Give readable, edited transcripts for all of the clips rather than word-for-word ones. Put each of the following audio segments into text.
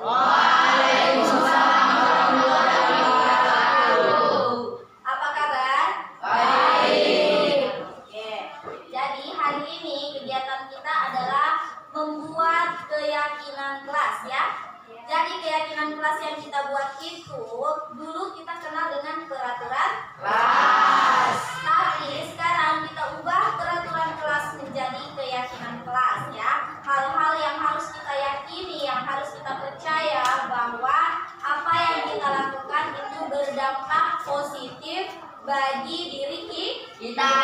Waalaikumsalam warahmatullahi wabarakatuh. Apa kabar? Baik. Oke. Jadi hari ini kegiatan kita adalah membuat keyakinan kelas ya. Jadi keyakinan kelas yang kita buat itu dulu kita kenal dengan peraturan Kelas. Tapi sekarang kita ubah peraturan kelas menjadi keyakinan kelas ya. Hal-hal yang harus kita yakini, yang harus kita percaya bahwa apa yang kita lakukan itu berdampak positif bagi diri Kita.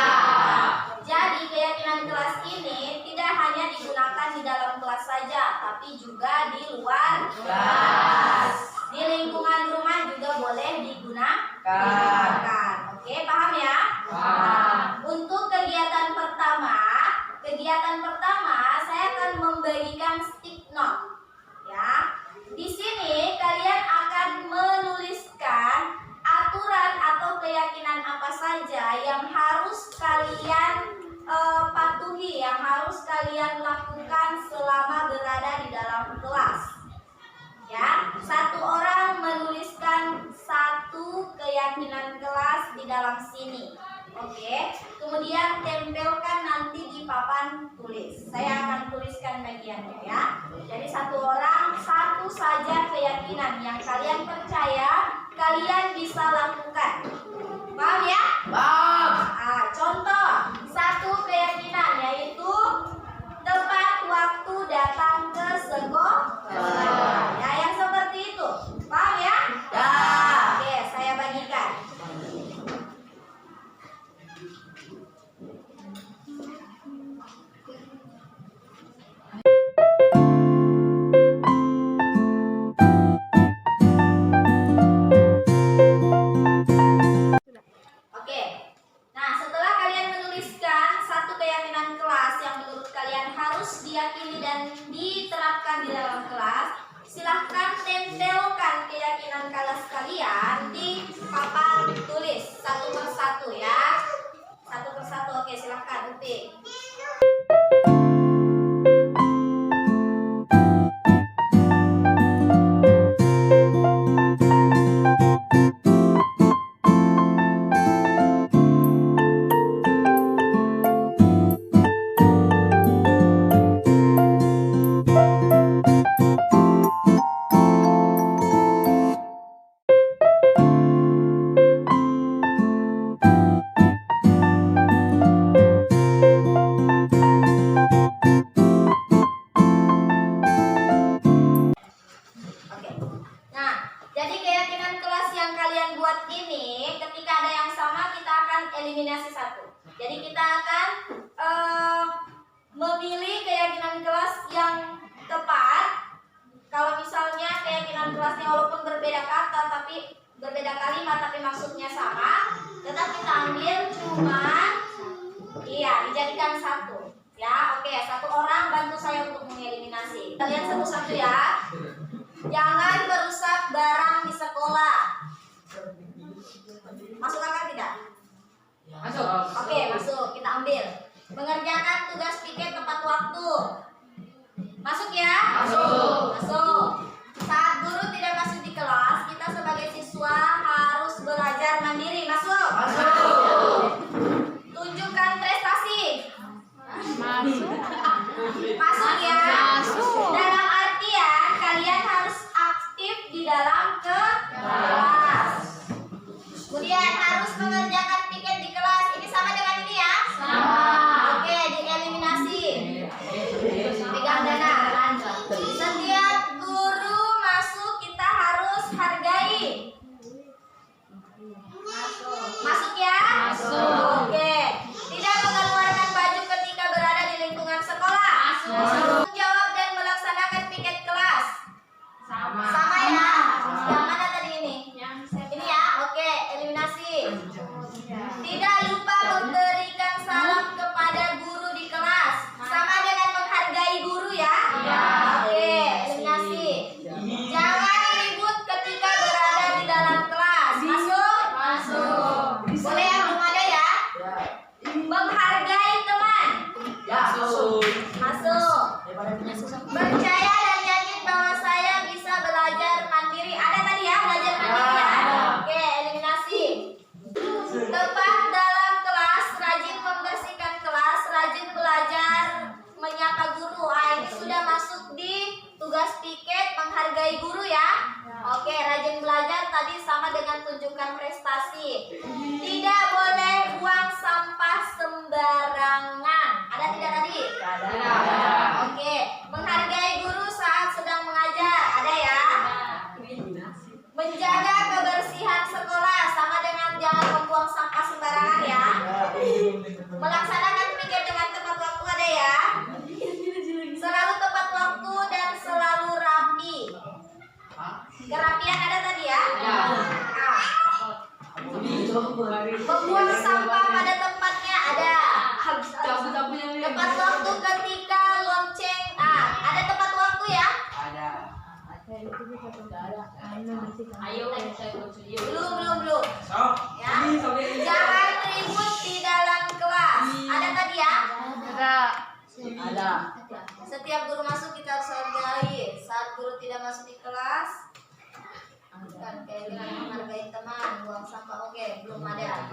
Jadi keyakinan kelas ini tidak hanya digunakan di dalam kelas saja, tapi juga di luar Kelas. Di lingkungan rumah juga boleh digunakan. Oke, paham ya? Paham. Untuk kegiatan pertama saya akan membagikan stick note. Ya. Di sini kalian akan menuliskan aturan atau keyakinan apa saja yang harus kalian patuhi, yang harus kalian lakukan selama berada di dalam kelas. Ya, satu orang menuliskan satu keyakinan kelas di dalam sini. Oke, kemudian tempelkan nanti di papan tulis. Saya akan tuliskan bagiannya ya. Jadi satu orang satu saja keyakinan yang kalian percaya kalian bisa lakukan. Paham ya? Paham. Contoh satu keyakinan yaitu tepat waktu datang ke sekolah. Ya, yang seperti itu. Paham ya? Ya. Oke, saya bagikan. Oke. Nah, setelah kalian menuliskan satu keyakinan kelas yang menurut kalian harus diyakini dan diterapkan di dalam kelas, silahkan tempelkan keyakinan kelas kalian di papan tulis satu persatu ya. Satu persatu. Oke, silahkan Upi. Oke. Nah, jadi keyakinan kelas yang kalian buat ini, ketika ada yang sama kita akan eliminasi satu. Jadi kita akan memilih keyakinan kelas yang tepat. Kalau misalnya keyakinan kelasnya walaupun berbeda kata tapi berbeda kalimat tapi maksudnya sama, tetap kita ambil cuma dijadikan satu. Ya, oke, satu orang bantu saya untuk mengeliminasi. Kalian satu-satu ya. Jangan merusak barang di sekolah. Masuk akal tidak? Masuk. Oke, masuk. Kita ambil. Mengerjakan tugas piket tepat waktu. Masuk ya? Masuk. Masuk. Saat guru tidak masuk di kelas, kita sebagai siswa harus belajar mandiri. Masuk. Masuk. Tunjukkan prestasi. Masuk. Masuk ya. Masuk. Dalam artian kalian harus aktif di dalam kelas. Kemudian harus mengerjakan piket di kelas. Ini sama dengan ini ya? Sama. Oke, dieliminasi. Pegang dana. Setiap guru masuk kita harus hargai. Masuk ya? Masuk. Oke. Tidak mengeluarkan baju ketika berada di lingkungan sekolah. Masuk. Menjawab dan melaksanakan piket kelas. Sama. Sama ya? Oke, rajin belajar tadi sama dengan tunjukkan prestasi. Tidak boleh buang sampah sembarangan. Ada tidak tadi? Ada. Oke, menghargai guru saat sedang mengajar. Ada ya? Menjaga kebersihan sekolah sama dengan jangan membuang sampah sembarangan ya. Melaksanakan piket dengan tepat waktu. Ada ya? Selalu tepat waktu dan selalu rapi. Kerapian ada tadi ya? Nah, membuang sampah pada tempatnya ada. Tepat waktu ketika lonceng. Ada tepat waktu ya? Ayo saya bersedia. Belum. Ya. Jangan ribut di dalam kelas. Ada tadi ya? Ada. Setiap guru masuk kita harus hargai. Saat guru tidak masuk di kelas, kan kayak bilang menghargai teman, buang sampah. Oke, belum ada.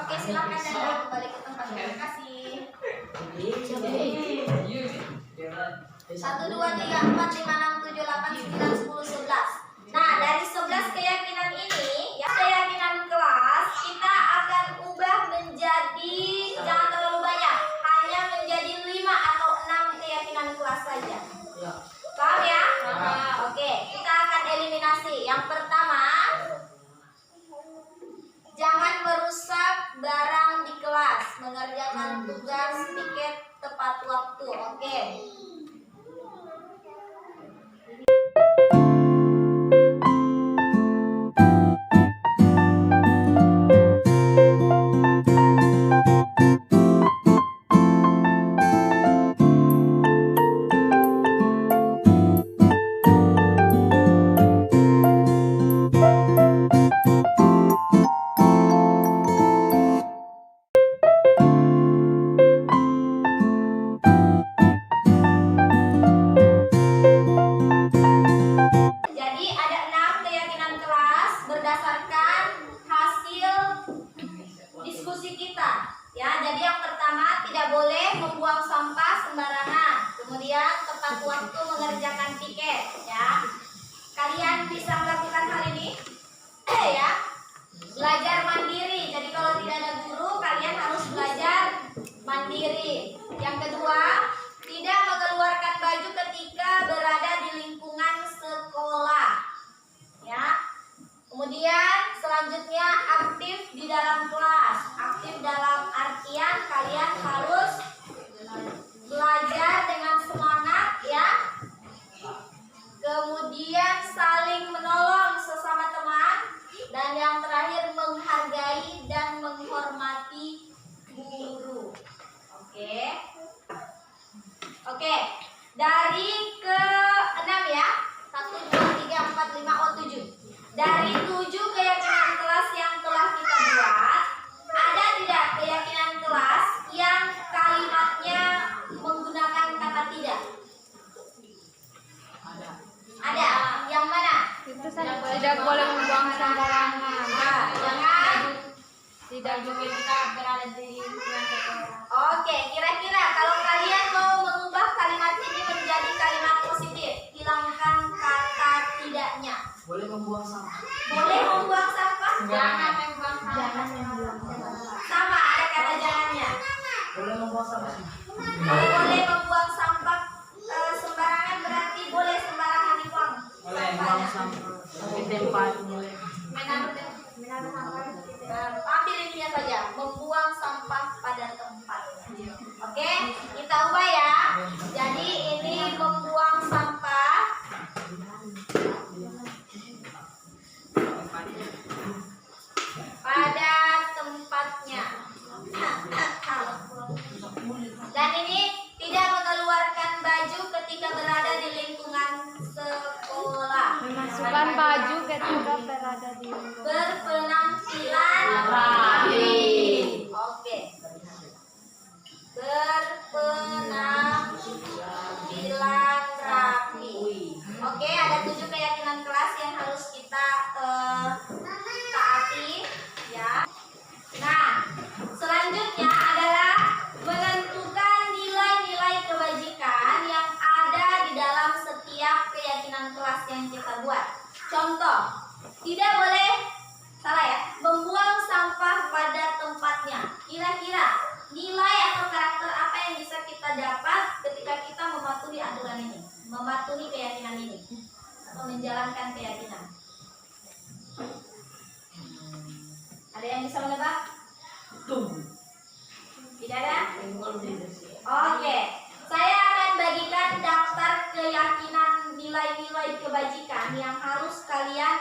Oke, silakan dan kembali ke tempat. Terima kasih. 1, 2, 3, 4, 5, 6, 7, 8, 9, 10, 11. Nah, dari 11 keyakinan ini, ya keyakinan kelas kita akan ubah menjadi jangan terlalu banyak, hanya menjadi 5 atau 6 keyakinan kelas saja. Paham ya? Oke, kita akan eliminasi. Yang pertama, jangan merusak barang di kelas, mengerjakan tugas piket tepat waktu. Oke. Jadi ada 6 keyakinan kelas berdasarkan hasil diskusi kita. Ya, jadi yang pertama tidak boleh membuang sampah sembarangan. Kemudian tepat waktu mengerjakan piket. Ya, kalian bisa melakukan hal ini. Ya, belajar mandiri. Jadi kalau tidak ada guru, kalian harus belajar mandiri. Yang kedua, tidak mengeluarkan baju ketika berada di lingkungan sekolah. Ya. Kemudian selanjutnya aktif di dalam kelas. Aktif dalam artian kalian harus belajar dengan semangat ya. Kemudian saling menolong sesama teman dan yang terakhir menghargai dan menghormati guru. Oke. Dari ke-6 ya. 1, 2, 3, 4, 5, 7. Dari 7 keyakinan kelas yang telah kita buat, ada tidak keyakinan kelas yang kalimatnya menggunakan kata tidak? Ada. Yang mana? Tidak boleh membuang sembarangan. Jangan. Tidak juga kita berada di lingkungan sekolah. Oke, kira-kira kalau kalian mau mengubah kalimat ini menjadi kalimat positif, hilangkan kata tidaknya. Boleh membuang sampah. Boleh membuang sampah? Jangan membuang sampah. Sama, ada kata jangannya. Boleh membuang sampah. Kalau boleh membuang sampah sembarangan berarti boleh sembarangan dibuang. Boleh membuang sampah di tempat boleh. Menaruh sampah. Ambil ininya saja, membuang sampah pada tempatnya. Oke, kita ubah ya. Jadi ini membuang sampah pada tempatnya. Dan ini tidak mengeluarkan baju ketika berada di lingkungan sekolah. Memasukkan baju ketika berada di lingkungan. Berpenampilan Rapi. Oke. Berpenampilan rapi. Oke, ada 7 keyakinan kelas yang harus kita taati ya. Nah, selanjutnya adalah menentukan nilai-nilai kebajikan yang ada di dalam setiap keyakinan kelas yang kita buat. Contoh, tidak boleh membuang sampah pada tempatnya. Kira-kira nilai atau karakter apa yang bisa kita dapat ketika kita mematuhi aturan ini, mematuhi keyakinan ini, atau menjalankan keyakinan? Ada yang bisa menebak? Tidak ada? Oke, saya akan bagikan daftar keyakinan nilai-nilai kebajikan yang harus kalian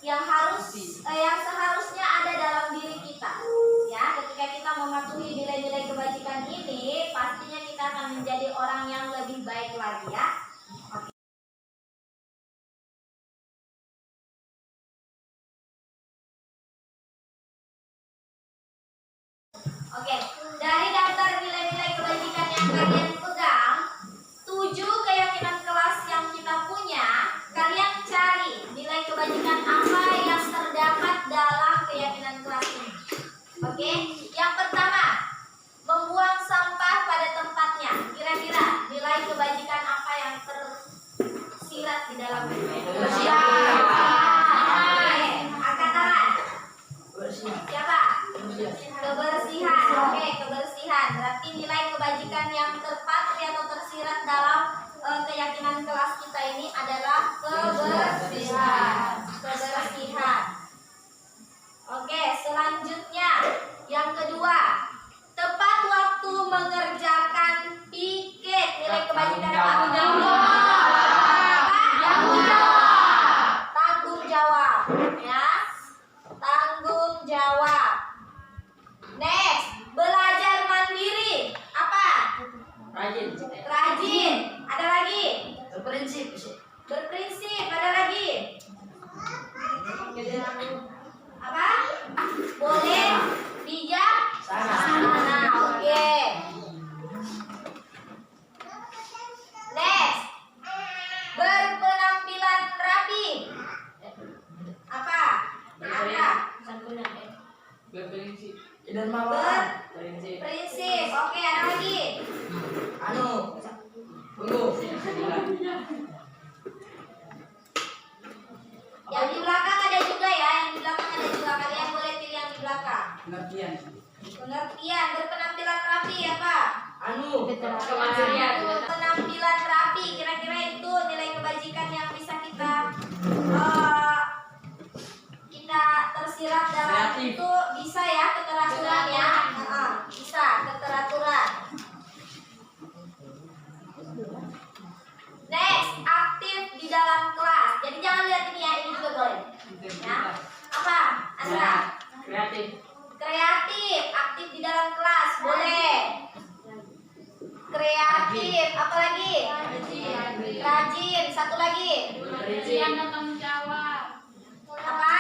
yang seharusnya ada dalam diri kita. Ya, ketika kita mematuhi nilai-nilai kebajikan ini, pastinya kita akan menjadi orang yang lebih baik lagi ya. Oke, dari daftar nilai-nilai kebajikan yang kalian pegang, 7 keyakinan kelas yang kita punya, kalian cari nilai kebajikan apa yang terdapat dalam keyakinan kelas ini. Oke, yang pertama, membuang sampah pada tempatnya. Kira-kira nilai kebajikan apa yang tersirat di dalam kebersihan? Oke, angkat tangan. Siapa? Kebersihan. Oke, kebersihan. Berarti nilai kebajikan yang terpatri atau tersirat dalam keyakinan kelas kita ini adalah kebersihan. Kebersihan. Oke, selanjutnya yang kedua, tepat waktu mengerjakan piket. Nilai kebajikan apa? Tanggung jawab. Ya, tanggung jawab. Next, belajar mandiri. Apa? Rajin. Ada lagi? Berprinsip. Ada lagi? Apa? Boleh bijak sana. Oke. Next, berpenampilan rapi. Apa? Berprinsip. Berprinsip. Oke, ada lagi? Yang di belakang ada juga ya, Kalian boleh pilih yang di belakang. Pengertian, berpenampilan rapi apa? Penampilan rapi, kira-kira itu nilai kebajikan yang bisa kita tersirat dalam Kreatif. itu. Bisa ya, keteraturan ya. Bisa, keteraturan. Next, aktif di dalam kelas. Jadi jangan lihat ini ya, ini juga boleh. Ya. Apa? Andra? Kreatif, aktif di dalam kelas, boleh. Kreatif, apa lagi? Rajin, satu lagi. Tanggung jawab. Apa?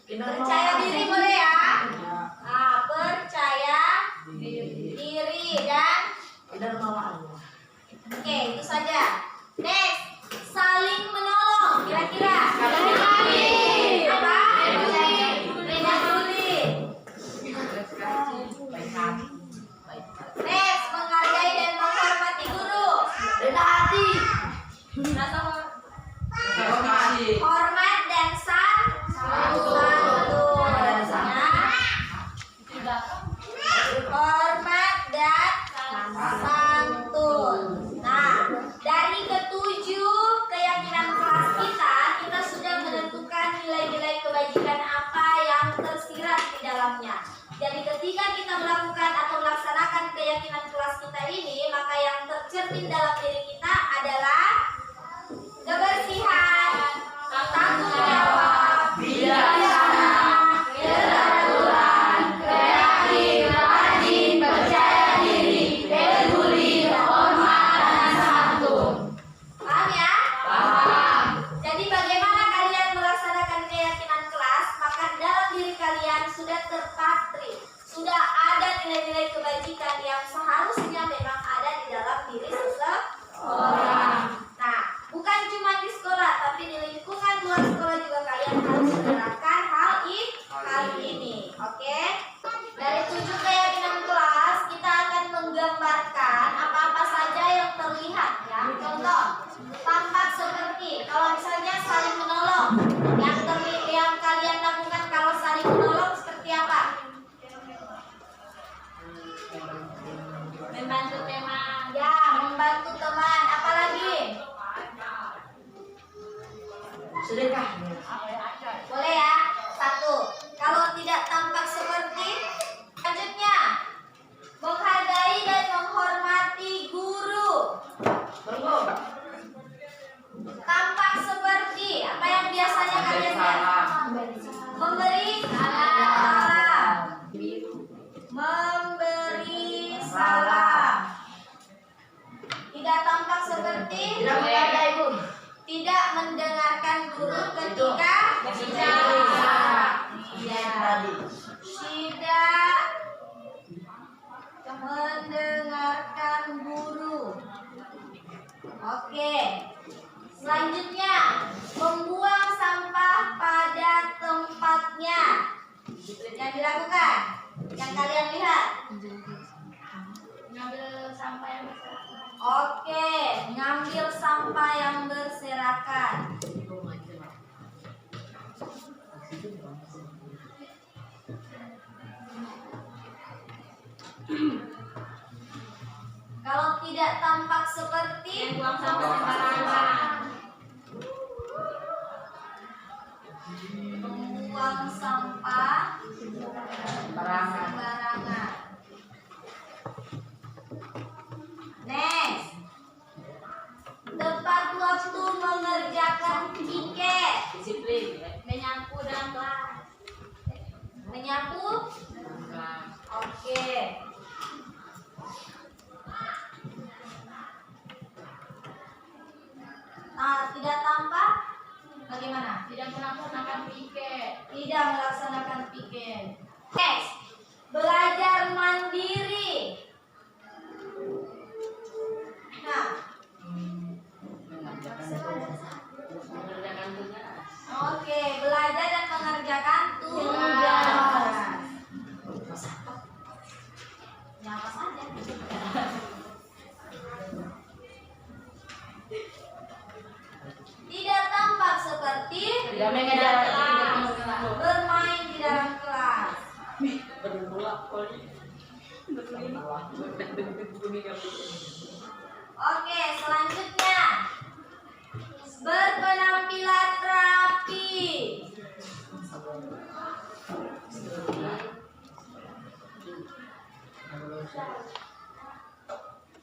Percaya diri boleh ya? Percaya diri dan oke, itu saja. Next, saling menolong. Kira-kira apa? Peduli. Next, menghargai dan menghormati guru. Hormat dan santun. Hormat dan santun. Nah, dari ketujuh keyakinan kelas kita sudah menentukan nilai-nilai kebajikan apa yang tersirat di dalamnya. Jadi ketika kita melakukan atau melaksanakan keyakinan kelas kita ini, maka yang tercermin dalam diri kita adalah kebersihan, tanggung jawab, bijaksana, keteraturan, kreatif, rajin, percaya diri, peduli, hormat, dan santun. Paham ya? Paham. Jadi bagaimana kalian melaksanakan keyakinan kelas, maka dalam diri kalian sudah terpatri, sudah ada nilai-nilai kebajikan yang seharusnya memang ada di dalam diri seseorang. Nah, bukan cuma di sekolah, tapi di lingkungan luar sekolah juga kalian harus menerapkan hal ini. Oke? Dari 7 keyakinan kelas, kita akan Membantu teman. Ya, membantu teman. Apalagi? Sedekah. Boleh ya? Satu. Kalau tidak tampak seperti, selanjutnya menghargai dan menghormati guru. Tampak seperti apa yang biasanya kalian lihat? Memberi salam. Memberi salam. Tidak tampak seperti tidak mendengarkan guru ketika bicara. Iya. Tidak mendengarkan guru. Oke. Selanjutnya, membuang sampah pada tempatnya. Yang dilakukan, yang kalian lihat. Ngambil sampah yang berserakan. Oke, ngambil sampah yang berserakan. Kalau tidak tampak seperti Buang sampah sembarangan. membuang sampah sembarangan. Next, tepat waktu mengerjakan piket. Disiplin. Menyapu dalam kelas. Menyapu. Oke. Nah, tidak tampak bagaimana? Tidak melaksanakan piket. Tidak melaksanakan piket. Next, belajar mandiri. Nah, Mengerjakan tugas. oke, belajar dan mengerjakan tugas. Ya, apa saja. Tidak tampak seperti Tidak mengejar bermain di dalam kelas. Oke, selanjutnya berpenampilan rapi.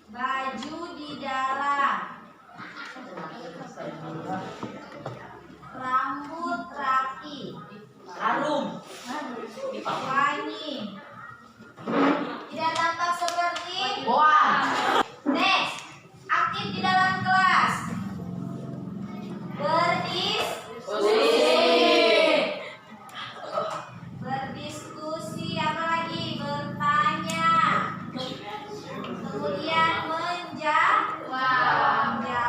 Baju di dalam. Rambut rapi. harum. Wangi. Tidak tampak seperti Boas. next, aktif di dalam kelas. Berdiskusi, apalagi bertanya. Kemudian menjawab. Ya.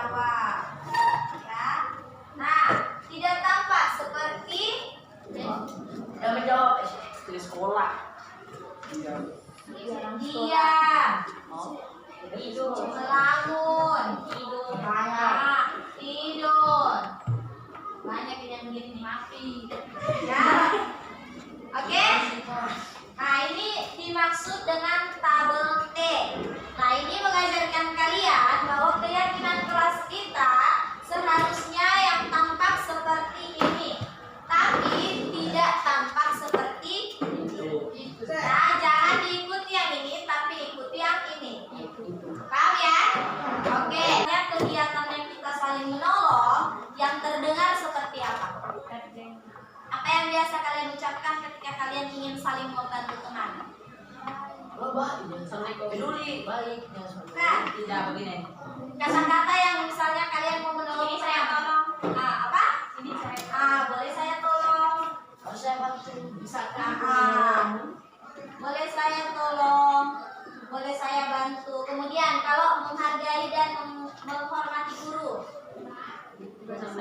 Nah, tidak tampak seperti Yang menjawab di sekolah. diam, Tidur. melamun, tidur. Banyak yang begini rapi. Ya. Oke? Nah, ini dimaksud dengan tabel T. Nah, ini mengajarkan kalian bahwa keyakinan kelas kita seharusnya yang tampak seperti ini, tapi tidak tampak seperti itu. Nah, jangan diikuti yang ini, tapi ikuti yang ini. Paham ya? Oke. Kegiatan yang kita saling menolong yang terdengar seperti apa? Apa yang biasa kalian ucapkan ketika kalian ingin saling membantu teman? Assalamualaikum. Peduli. Baik. Kan? Tidak begini. Kata-kata yang misalnya kalian mau menolong Ini saya tolong. apa? Ini saya. Boleh saya tolong? Harus saya bantu. Misalkan. Boleh saya tolong? Boleh saya bantu? Kemudian kalau menghargai dan menghormati guru.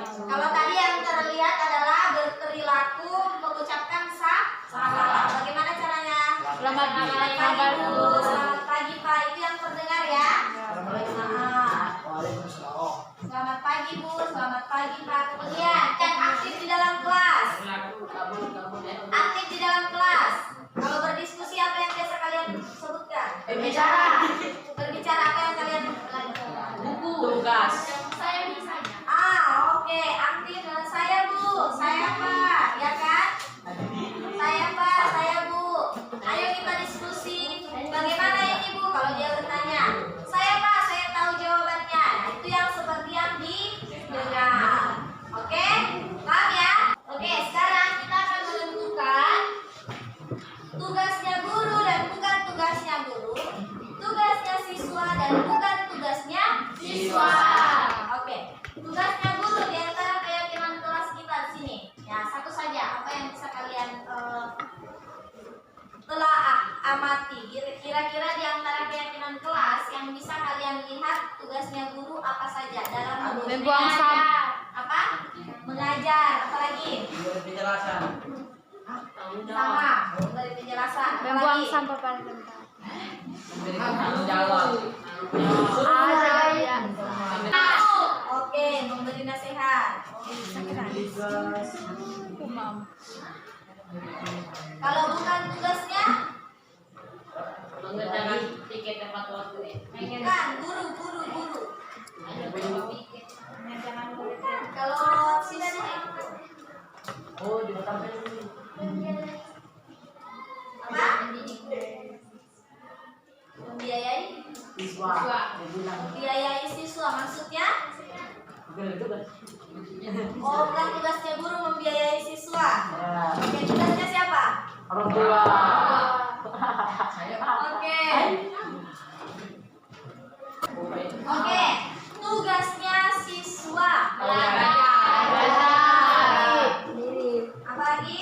Kalau tadi yang terlihat adalah berperilaku mengucapkan salam. Bagaimana caranya? Selamat pagi, Selamat Pak. Bu. Selamat pagi Pak. Itu yang terdengar ya. Waalaikumsalam. Selamat pagi Bu. Selamat pagi Pak. Kemudian dan aktif di dalam kelas. Kabur ya. Aktif di dalam kelas. Kalau berdiskusi apa yang biasa kalian sebutkan? Berbicara. Berbicara apa yang kalian Buku. Tugas. Saya misalnya. Oke, aktif. Saya Bu, saya Pak, ya kan? Saya Pak, saya Bu. Ayo kita diskusi. Bagaimana ini Bu? Kalau dia bertanya, saya Pak, saya tahu jawabannya. Nah, itu yang seperti yang didengar. Oke, paham ya? Oke, sekarang kita akan menentukan tugasnya guru dan bukan tugasnya guru, tugasnya siswa dan bukan tugasnya siswa. Oke, tugasnya guru di antara keyakinan kelas kita di sini. Ya, satu saja. Apa yang bisa kalian telah amati? Kira-kira di antara keyakinan kelas yang bisa kalian lihat tugasnya guru apa saja dalam Membuang sampah. apa? Mengajar. Apalagi? Penjelasan. Sama. Memberi penjelasan. Membuang Apalagi? sampah pada tempat. Memberi tanggung jawab. Ada ya. Oke, memberi nasihat. Kalau bukan tugasnya, Mengerjakan tiket tepat waktu. bukan guru. Kalau siswa Oh, juga sampai apa? Membiayai? siswa. Dia bilang. Membiayai siswa maksudnya? Itu kan. Oh, bukan tugasnya guru membiayai siswa. Ya. Oke, tugasnya siapa? Orang tua. Oke, tugasnya siswa Belajar. apalagi?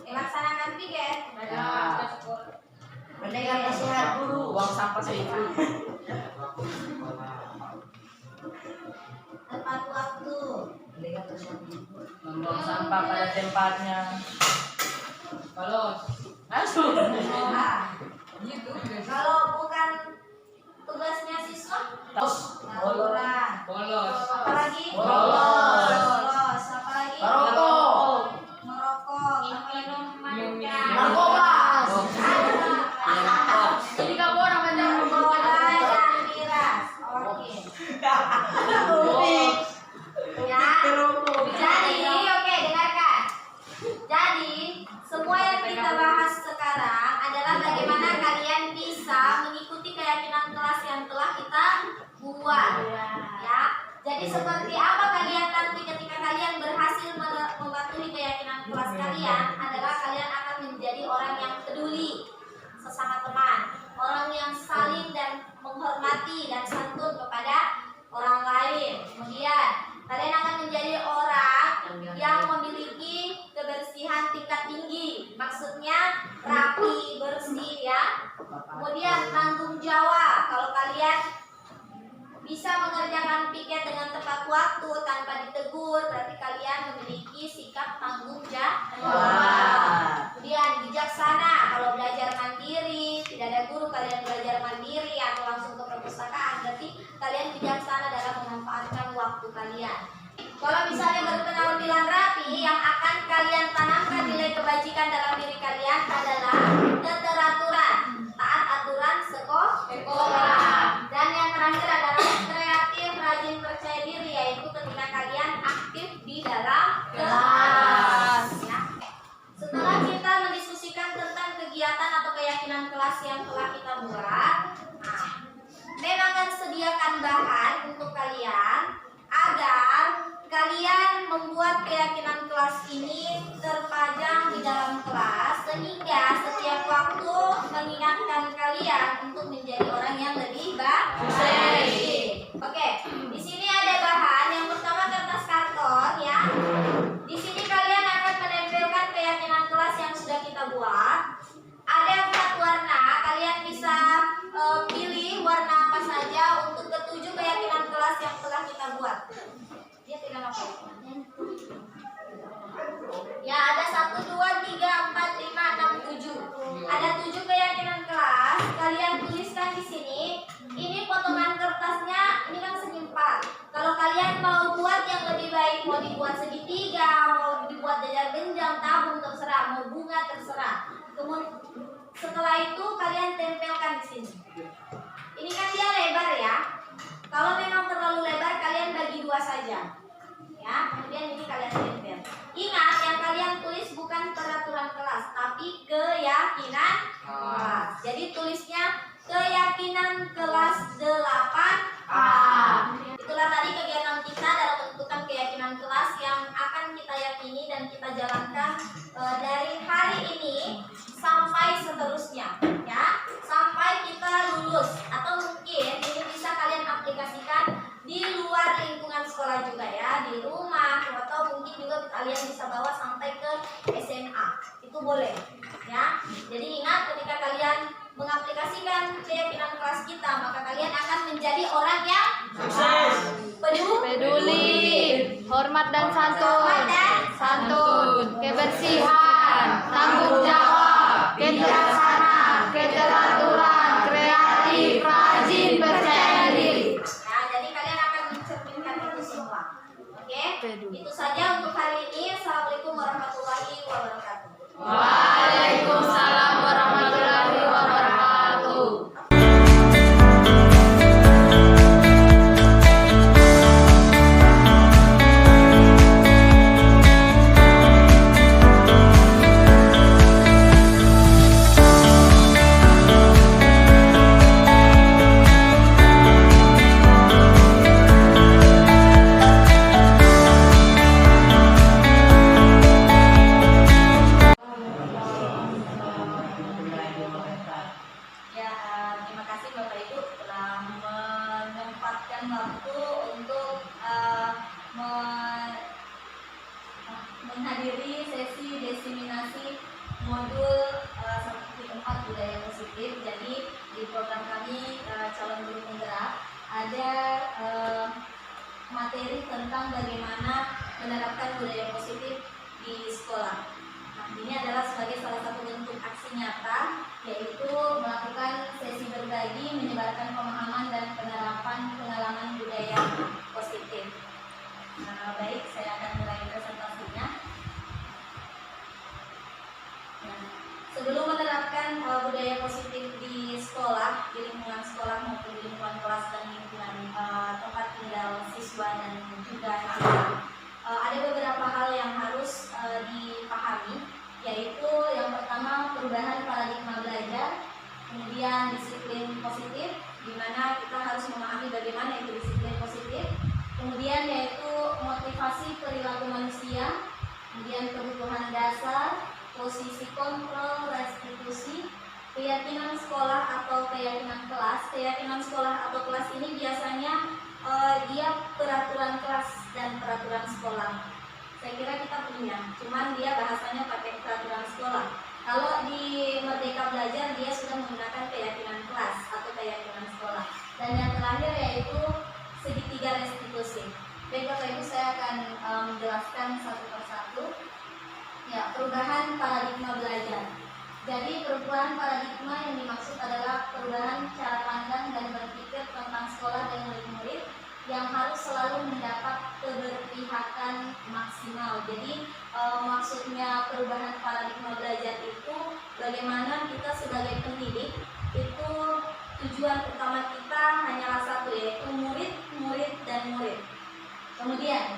Melaksanakan piket. Mendengar nasihat guru. Buang sampah seitu. Tepat waktu. Membuang sampah pada tempatnya. Kalau masuk. Kalau bukan tugasnya siswa, ngawuran. Bolos. Apalagi? Bolos. Apalagi? Merokok. Merokok. Narkoba. Jadi kamu orang banyak Narkoba dan miras. Oke. Ya. Jadi, oke, dengarkan. Jadi, semua yang kita bahas sekarang adalah bagaimana kalian bisa mengikuti keyakinan kelas yang telah kita buat. Ya. Jadi seperti apa kalian nanti ketika kalian berhasil mematuhi keyakinan kelas kalian adalah kalian akan menjadi orang yang peduli sesama teman, orang yang saling dan menghormati dan santun kepada orang lain. Kemudian kalian akan menjadi orang yang memiliki kebersihan tingkat tinggi, maksudnya rapi, bersih ya. Kemudian tanggung jawab. Kalau kalian bisa mengerjakan piket dengan tepat waktu tanpa ditegur, berarti kalian memiliki sikap tanggung jawab. Kemudian bijaksana. Kalau belajar mandiri, tidak ada guru, kalian belajar mandiri atau langsung ke perpustakaan, berarti kalian bijaksana dalam memanfaatkan waktu kalian. Kalau misalnya berpenampilan rapi, yang akan kalian tanamkan nilai kebajikan dalam diri kalian adalah keteraturan, taat aturan sekolah. Dan yang terakhir adalah kreatif, rajin, percaya diri, yaitu ketika kalian aktif di dalam kelas. Ya. Setelah kita mendiskusikan tentang kegiatan atau keyakinan kelas yang telah kita buat, memang akan sediakan bahan untuk kalian agar kalian membuat keyakinan kelas ini terpajang di dalam kelas sehingga setiap waktu mengingatkan kalian untuk menjadi orang yang lebih baik. Oke, di sini ada bahan. Yang pertama kertas karton ya. Di sini kalian akan menempelkan keyakinan kelas yang sudah kita buat. Ada 4 warna. Kalian bisa pilih warna apa saja untuk ketujuh keyakinan kelas yang telah kita buat. Dia pegang apa? Ya, ada 1, 2, 3, 4, 5, 6, 7. Ada 7 keyakinan kelas. Kalian tuliskan di sini. Ini potongan kertasnya, ini kan segi 4. Kalau kalian mau buat yang lebih baik, mau dibuat segitiga, mau dibuat jajar genjang, tabung, terserah, mau bunga terserah. Setelah itu kalian tempelkan di sini. Ini kan dia lebar ya. Kalau memang terlalu lebar kalian bagi dua saja. Ya, kemudian ini kalian tempel. Ingat yang kalian tulis bukan peraturan kelas, tapi keyakinan kelas. Jadi tulisnya keyakinan kelas 8A. Itulah tadi kegiatan kita dalam menentukan keyakinan kelas yang akan kita yakini dan kita jalankan dari hari ini sampai seterusnya, ya, sampai kita lulus. Atau mungkin ini bisa kalian aplikasikan di luar lingkungan sekolah juga ya, di rumah, atau mungkin juga kalian bisa bawa sampai ke SMA. Itu boleh, ya. Jadi ingat ketika kalian mengaplikasikan keyakinan kelas kita, maka kalian akan menjadi orang yang Sukses. Peduli, hormat dan santun, kebersihan, tanggung jawab, kebijaksanaan, keteraturan, kreatif, rajin, percaya diri. Nah, jadi kalian akan mencerminkan itu semua. Oke? Itu saja untuk hari ini. Assalamualaikum warahmatullahi wabarakatuh. Waalaikumsalam warahmatullahi wabarakatuh. Ya, terima kasih Bapak Ibu telah menyempatkan waktu untuk menghadiri sesi diseminasi modul 1.4 budaya positif. Jadi di program kami calon guru penggerak ada materi tentang bagaimana menerapkan budaya positif di sekolah. Nah, ini adalah sebagai salah satu bentuk aksi nyata, yaitu melakukan sesi berbagi, menyebarkan pemahaman dan penerapan pengalaman budaya positif. Nah, baik, saya akan mulai presentasinya. Nah, sebelum menerapkan budaya positif di sekolah, di lingkungan sekolah maupun di lingkungan kelas dan lingkungan tempat tinggal siswa dan juga siswa, ada beberapa hal yang harus dipahami, yaitu yang pertama perubahan paradigma belajar, kemudian disiplin positif, di mana kita harus memahami bagaimana itu disiplin positif, kemudian yaitu motivasi perilaku manusia, kemudian kebutuhan dasar, posisi kontrol, restitusi, keyakinan sekolah atau keyakinan kelas. Keyakinan sekolah atau kelas ini biasanya dia peraturan kelas dan peraturan sekolah. Saya kira kita punya, cuman dia bahasanya pakai peraturan sekolah. Kalau di Merdeka Belajar dia sudah menggunakan keyakinan kelas atau keyakinan sekolah. Dan yang terakhir yaitu segitiga restitusi. Baik Bapak Ibu, saya akan menjelaskan satu persatu. Ya, perubahan paradigma belajar. Jadi perubahan paradigma yang dimaksud adalah perubahan cara pandang dan berpikir tentang sekolah dan murid-murid yang harus selalu mendapat keberpihakan maksimal. Jadi maksudnya perubahan paradigma belajar itu bagaimana kita sebagai pendidik itu tujuan utama kita hanyalah satu, yaitu murid, murid, dan murid. Kemudian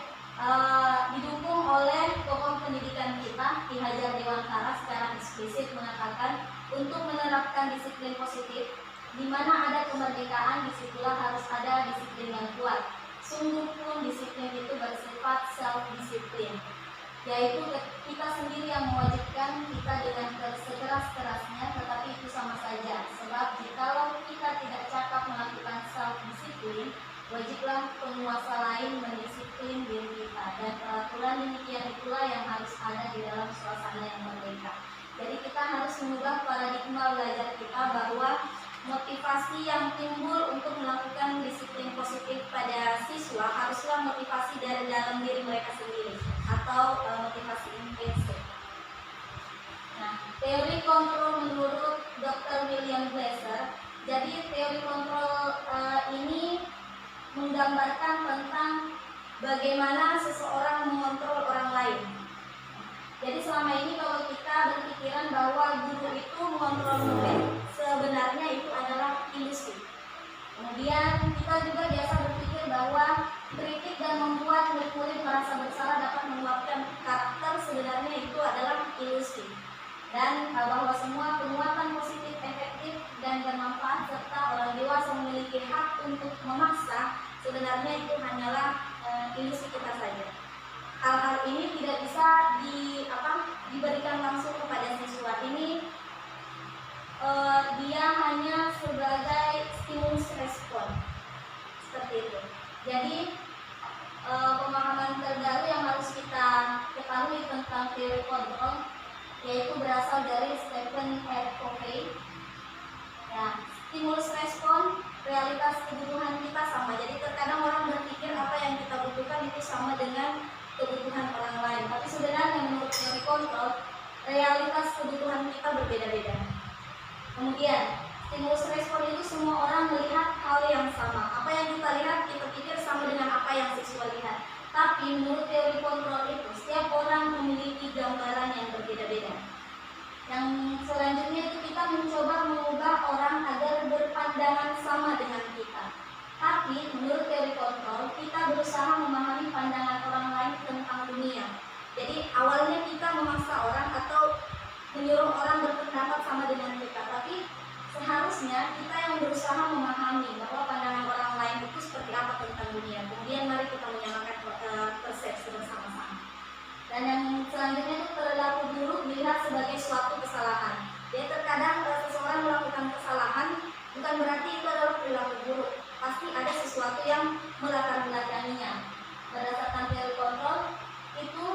didukung oleh tokoh pendidikan kita, Ki Hajar Dewantara secara eksplisit mengatakan untuk menerapkan disiplin positif, di mana ada kemerdekaan, disitulah harus ada disiplin yang kuat. Sungguh pun disiplin itu bersifat self-disiplin, yaitu kita sendiri yang mewajibkan kita dengan sekeras-kerasnya, tetapi itu sama saja. Sebab jikalau kita tidak cakap melakukan self-disiplin, wajiblah penguasa lain mendisiplin diri kita, dan peraturan demikian itulah yang harus ada di dalam suasana yang merdeka. Jadi kita harus mengubah paradigma belajar kita bahwa motivasi yang timbul untuk melakukan disiplin positif pada siswa haruslah motivasi dari dalam diri mereka sendiri atau motivasi intrinsik. Nah, teori kontrol menurut Dr. William Glasser. Jadi teori kontrol ini menggambarkan tentang bagaimana seseorang mengontrol orang lain. Jadi selama ini kalau kita berpikiran bahwa guru itu mengontrol murid, sebenarnya itu adalah ilusi. Kemudian kita juga biasa berpikir bahwa kritik dan membuat murid-murid merasa bersalah dapat menguatkan karakter, sebenarnya itu adalah ilusi. Dan bahwa semua penguatan positif, efektif, dan bermanfaat serta orang dewasa memiliki hak untuk memaksa, sebenarnya itu hanyalah ilusi kita saja. Hal-hal ini tidak bisa diberikan langsung kepada siswa. Ini dia hanya sebagai stimulus respon, seperti itu. Jadi pemahaman terbaru yang harus kita ketahui tentang teori kontrol yaitu berasal dari Stephen R. Covey. Ya, stimulus respon, realitas kebutuhan kita sama. Jadi terkadang orang berpikir apa yang kita butuhkan itu sama dengan kebutuhan orang lain. Tapi sebenarnya menurut teori kontrol, realitas kebutuhan kita berbeda-beda. Kemudian, stimulus respon itu semua orang melihat hal yang sama. Apa yang kita lihat, kita pikir sama dengan apa yang siswa lihat. Tapi menurut teori kontrol itu, setiap orang memiliki gambaran yang berbeda-beda. Yang selanjutnya itu kita mencoba mengubah orang agar berpandangan sama dengan kita. Tapi menurut teori kontrol, kita berusaha memahami pandangan orang lain tentang dunia. Jadi awalnya kita memaksa orang atau menyuruh orang berpendapat sama dengan kita. Tapi seharusnya kita yang berusaha memahami bahwa pandangan orang lain itu seperti apa tentang dunia. Kemudian mari kita menyamakan persepsi bersama-sama. Dan yang selanjutnya itu perilaku buruk dilihat sebagai suatu kesalahan. Jadi terkadang seseorang melakukan kesalahan bukan berarti itu adalah perilaku buruk. Pasti ada sesuatu yang melatar belakanginya. Berdasarkan teori kontrol itu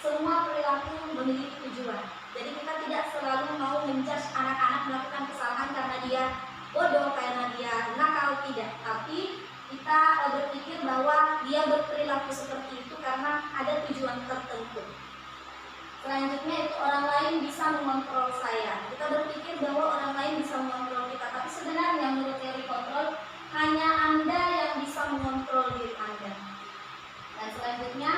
semua perilaku memiliki tujuan. Jadi kita tidak selalu mau menjudge anak-anak melakukan kesalahan karena dia bodoh, karena dia nakal, tidak. Tapi kita berpikir bahwa dia berperilaku seperti itu karena ada tujuan tertentu. Selanjutnya itu orang lain bisa mengontrol saya. Kita berpikir bahwa orang lain bisa mengontrol kita, tapi sebenarnya menurut teori kontrol hanya Anda yang bisa mengontrol diri Anda. Dan selanjutnya,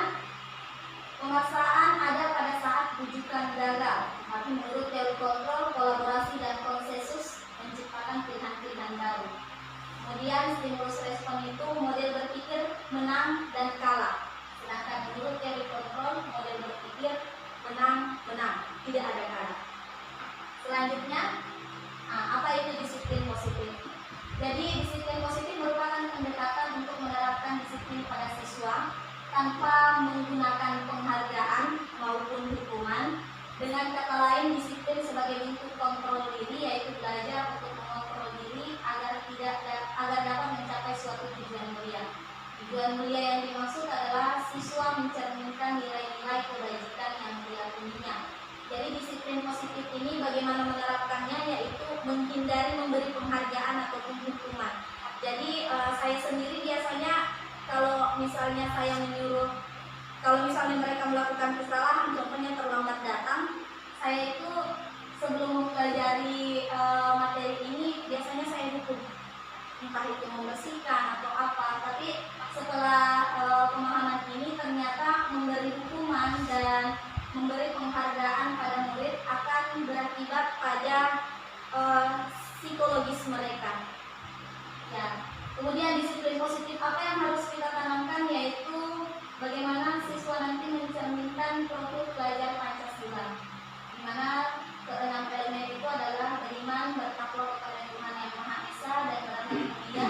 pemaksaan ada pada saat bujukan gagal. Tapi menurut teori kontrol, kolaborasi dan konsensus menciptakan pilihan-pilihan baru. Kemudian stimulus respon itu model berpikir menang dan kalah. Sedangkan menurut teori kontrol, model berpikir menang, tidak ada kalah. Selanjutnya, apa itu disiplin positif? Jadi disiplin positif merupakan pendekatan untuk menerapkan disiplin pada siswa tanpa menggunakan penghargaan maupun hukuman. Dengan kata lain, disiplin sebagai bentuk kontrol diri, yaitu belajar untuk mengontrol diri agar dapat mencapai suatu tujuan mulia. Tujuan mulia yang dimaksud adalah siswa mencerminkan nilai-nilai kebajikan yang diyakininya. Jadi disiplin positif ini bagaimana menerapkannya, yaitu menghindari memberi penghargaan ataupun hukuman. Jadi saya sendiri biasanya kalau misalnya mereka melakukan kesalahan, contohnya terlambat datang, saya itu sebelum mempelajari materi ini biasanya saya hukum, entah itu membersihkan atau apa. Tapi setelah pemahaman ini ternyata memberi hukuman dan memberi penghargaan pada murid akan berakibat pada psikologis mereka. Ya. Kemudian disiplin positif apa yang harus kita tanamkan, yaitu bagaimana siswa nanti mencerminkan produk belajar Pancasila, di mana keenam elemen itu adalah beriman, bertakwa kepada Tuhan Yang Maha Esa dan berakhlak mulia,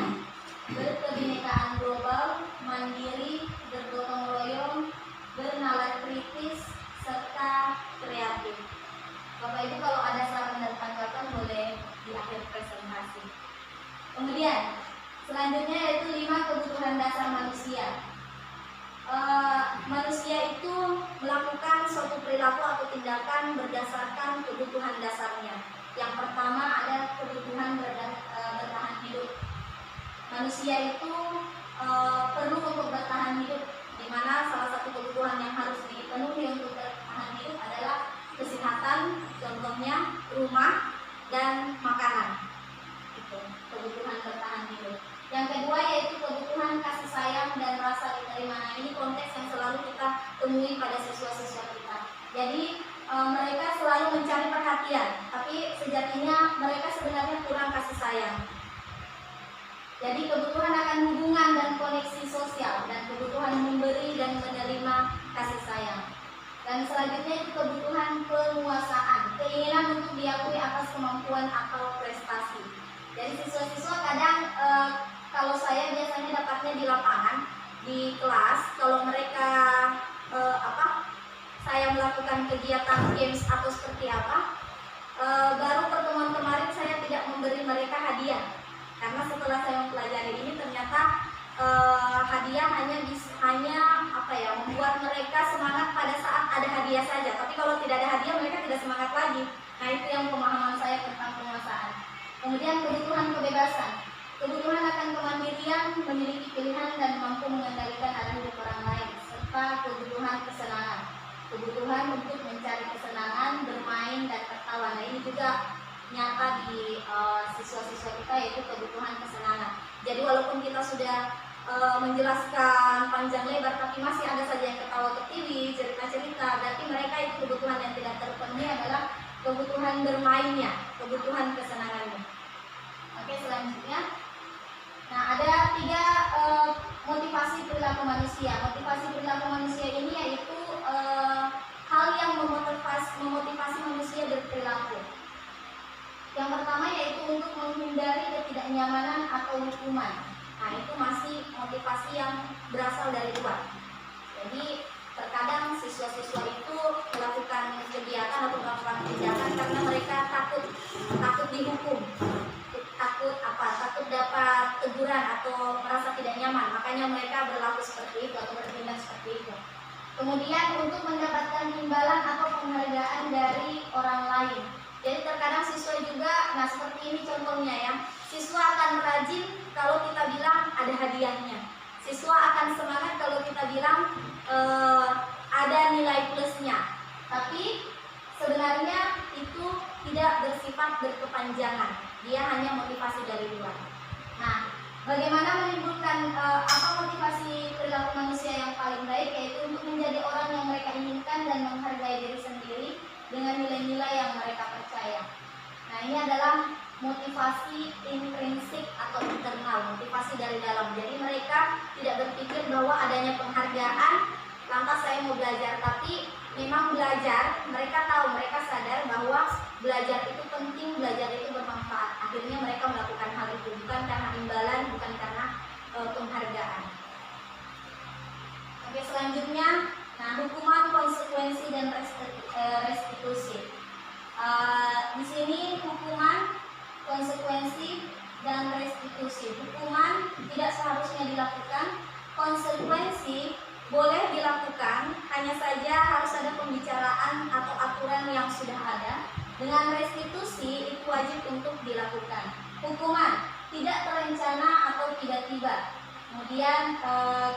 berkebinekaan global, mandiri, bergotong royong, bernalar kritis, serta kreatif. Bapak Ibu kalau ada saran dan tanggapan boleh di akhir presentasi. Kemudian selanjutnya yaitu 5 kebutuhan dasar manusia. Manusia itu melakukan suatu perilaku atau tindakan berdasarkan kebutuhan dasarnya. Yang pertama ada kebutuhan bertahan hidup. Manusia itu perlu untuk bertahan hidup, di mana salah satu kebutuhan yang harus dipenuhi untuk bertahan hidup adalah kesehatan, contohnya rumah dan makanan. Itu kebutuhan bertahan hidup. Yang kedua yaitu kebutuhan kasih sayang dan rasa diterima. Nah, ini konteks yang selalu kita temui pada siswa-siswa kita. Jadi kasih sayang. Jadi kebutuhan akan hubungan dan koneksi sosial, dan kebutuhan memberi dan menerima kasih sayang. Dan selanjutnya itu kebutuhan penguasaan, keinginan untuk diakui atas kemampuan atau prestasi. Jadi siswa-siswa kadang kalau saya biasanya dapatnya di lapangan, di kelas, kalau mereka saya melakukan kegiatan games atau seperti apa, baru pertemuan kemarin saya tidak memberi mereka hadiah, karena setelah saya mempelajari ini ternyata hadiah hanya membuat mereka semangat pada saat ada hadiah saja, tapi kalau tidak ada hadiah mereka tidak semangat lagi. Nah, itu yang pemahaman saya tentang penguasaan. Kemudian kebutuhan kebebasan, kebutuhan akan kemandirian, memiliki pilihan dan mampu mengendalikan arah hidup orang lain, serta kebutuhan kesenangan, kebutuhan untuk mencari kesenangan, bermain dan tertawa. Nah, ini juga nyata di siswa-siswa kita, yaitu kebutuhan kesenangan. Jadi walaupun kita sudah menjelaskan panjang lebar, tapi masih ada saja yang ketawa ketiwi, cerita-cerita, berarti mereka itu kebutuhan yang tidak terpenuhi adalah kebutuhan bermainnya, kebutuhan kesenangannya. Oke, selanjutnya, nah ada 3 motivasi perilaku manusia. Motivasi perilaku manusia ini yaitu hal yang memotivasi manusia berperilaku. Yang pertama yaitu untuk menghindari ketidaknyamanan atau hukuman. Nah, itu masih motivasi yang berasal dari luar. Jadi terkadang siswa-siswa itu melakukan kegiatan atau melakukan kejahatan karena mereka takut dihukum, takut dapat teguran atau merasa tidak nyaman. Makanya mereka berlaku seperti itu atau bertindak seperti itu. Kemudian untuk mendapatkan imbalan atau penghargaan dari orang lain. Jadi terkadang siswa juga, nah seperti ini contohnya ya, siswa akan rajin kalau kita bilang ada hadiahnya. Siswa akan semangat kalau kita bilang ada nilai plusnya. Tapi sebenarnya itu tidak bersifat berkepanjangan. Dia hanya motivasi dari luar. Nah, bagaimana menimbulkan motivasi perilaku manusia yang paling baik, yaitu untuk menjadi orang yang mereka inginkan dan menghargai diri sendiri dengan nilai-nilai yang mereka percaya. Nah, ini adalah motivasi intrinsik atau internal, motivasi dari dalam. Jadi mereka tidak berpikir bahwa adanya penghargaan lantas saya mau belajar, tapi memang belajar, mereka tahu, mereka sadar bahwa belajar itu penting, belajar itu bermanfaat. Akhirnya mereka melakukan hal itu bukan karena imbalan, bukan karena penghargaan. Oke, selanjutnya, nah hukuman, konsekuensi dan restitusi. Di sini hukuman, konsekuensi dan restitusi. Hukuman tidak seharusnya dilakukan, konsekuensi boleh dilakukan, hanya saja harus ada pembicaraan atau aturan yang sudah ada. Dengan restitusi itu wajib untuk dilakukan. Hukuman tidak terencana atau tiba-tiba. Kemudian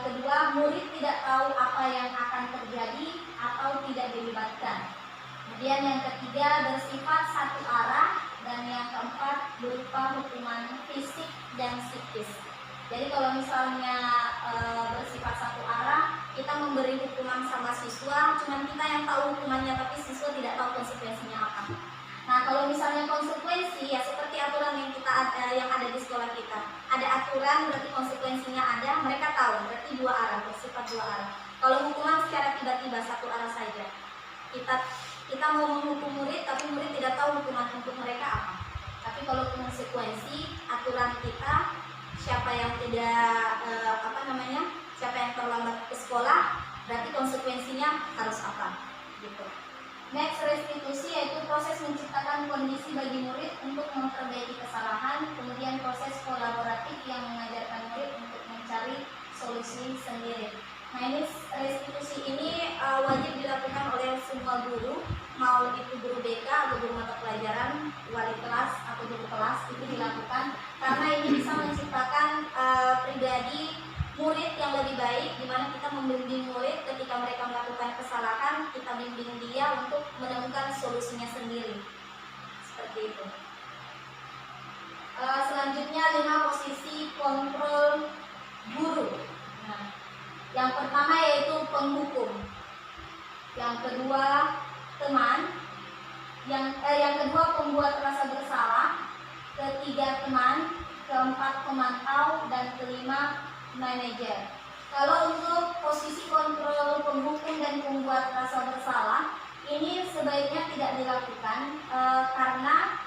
kedua, murid tidak tahu apa yang akan terjadi atau tidak dilibatkan. Kemudian yang ketiga, bersifat satu arah, dan yang keempat berupa hukuman fisik dan psikis. Jadi kalau misalnya bersifat satu arah, kita memberi hukuman sama siswa, cuman kita yang tahu hukumannya, tapi siswa tidak tahu konsekuensinya apa. Nah, kalau misalnya konsekuensi, ya seperti aturan yang ada di sekolah kita. Ada aturan, berarti konsekuensinya ada, mereka tahu, berarti dua arah, bersifat dua arah. Kalau hukuman secara tiba-tiba satu arah saja. Kita mau menghukum murid, tapi murid tidak tahu hukuman untuk mereka apa. Tapi kalau konsekuensi, aturan kita, siapa yang siapa yang terlambat ke sekolah, berarti konsekuensinya harus apa, gitu. Next, restitusi, yaitu proses menciptakan kondisi bagi murid untuk memperbaiki kesalahan, kemudian proses kolaboratif yang mengajarkan murid untuk mencari solusi sendiri. Nah, ini restitusi ini wajib dilakukan oleh semua guru, mau itu guru BK atau guru mata pelajaran, wali kelas atau guru kelas, itu dilakukan karena ini bisa menciptakan pribadi murid yang lebih baik, di mana kita membimbing murid ketika mereka melakukan kesalahan, kita bimbing dia untuk menemukan solusinya sendiri, seperti itu. Selanjutnya 5 posisi kontrol guru. Nah, yang pertama yaitu penghukum, yang kedua teman, yang kedua pembuat rasa bersalah, ketiga teman, keempat pemantau, dan kelima manajer. Kalau untuk posisi kontrol penghukum dan pembuat rasa bersalah, ini sebaiknya tidak dilakukan karena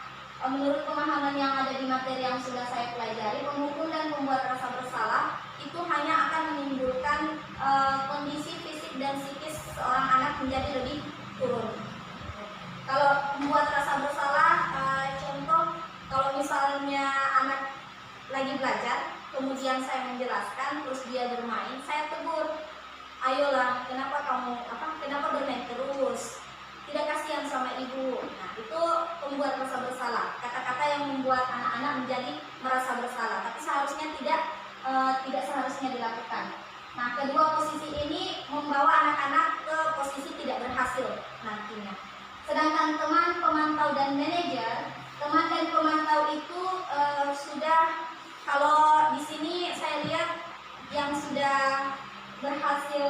menurut pemahaman yang ada di materi yang sudah saya pelajari, penghukum dan pembuat rasa bersalah itu hanya akan menimbulkan kondisi fisik dan psikis seorang anak menjadi lebih turun. Kalau membuat rasa bersalah, contoh kalau misalnya anak lagi belajar, kemudian saya menjelaskan, terus dia bermain, saya tegur, ayolah, kenapa bermain terus? Tidak kasihan sama ibu. Nah, itu membuat rasa bersalah. Kata-kata yang membuat anak-anak menjadi merasa bersalah, tapi seharusnya tidak seharusnya dilakukan. Nah, kedua posisi ini membawa anak-anak ke posisi tidak berhasil nantinya. Sedangkan teman, pemantau, dan manajer, teman dan pemantau itu sudah, kalau di sini saya lihat yang sudah berhasil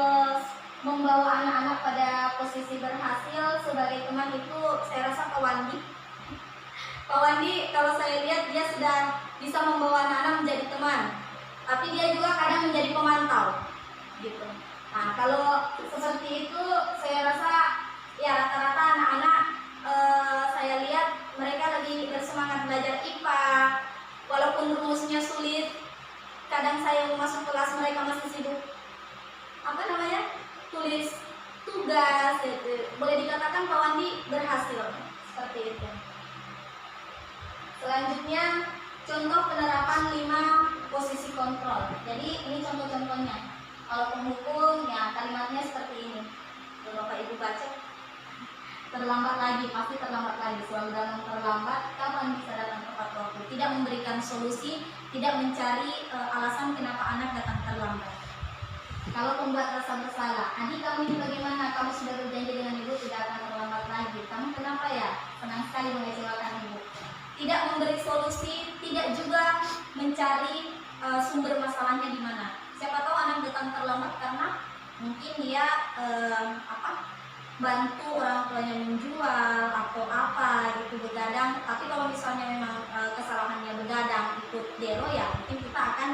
membawa anak-anak pada posisi berhasil sebagai teman itu saya rasa Pak Wandi. Pak Wandi kalau saya lihat dia sudah bisa membawa anak-anak menjadi teman, tapi dia juga kadang menjadi pemantau gitu. Nah, kalau seperti itu saya rasa ya rata-rata anak-anak saya lihat mereka lebih bersemangat belajar IPA walaupun rumusnya sulit. Kadang saya mau masuk kelas mereka masih sibuk tulis tugas gitu. Boleh dikatakan Pak Wandi berhasil seperti itu. Selanjutnya contoh penerapan 5 posisi kontrol. Jadi ini contoh-contohnya. Kalau penghukum ya kalimatnya seperti ini. Kalau Bapak Ibu baca, terlambat lagi, pasti terlambat lagi. Selalu dalam terlambat, kapan bisa datang tepat waktu? Tidak memberikan solusi, tidak mencari alasan kenapa anak datang terlambat. Kalau pembuat rasa bersalah, adik kamu ini bagaimana? Kamu sudah berjanji dengan ibu tidak akan terlambat lagi. Kamu kenapa ya? Senang sekali mengecewakan ibu. Tidak memberi solusi, tidak juga mencari sumber masalahnya di mana. Siapa tahu anak datang terlambat karena mungkin dia bantu orang tuanya menjual atau apa gitu, begadang. Tapi kalau misalnya memang kesalahannya begadang ikut dero ya mungkin kita akan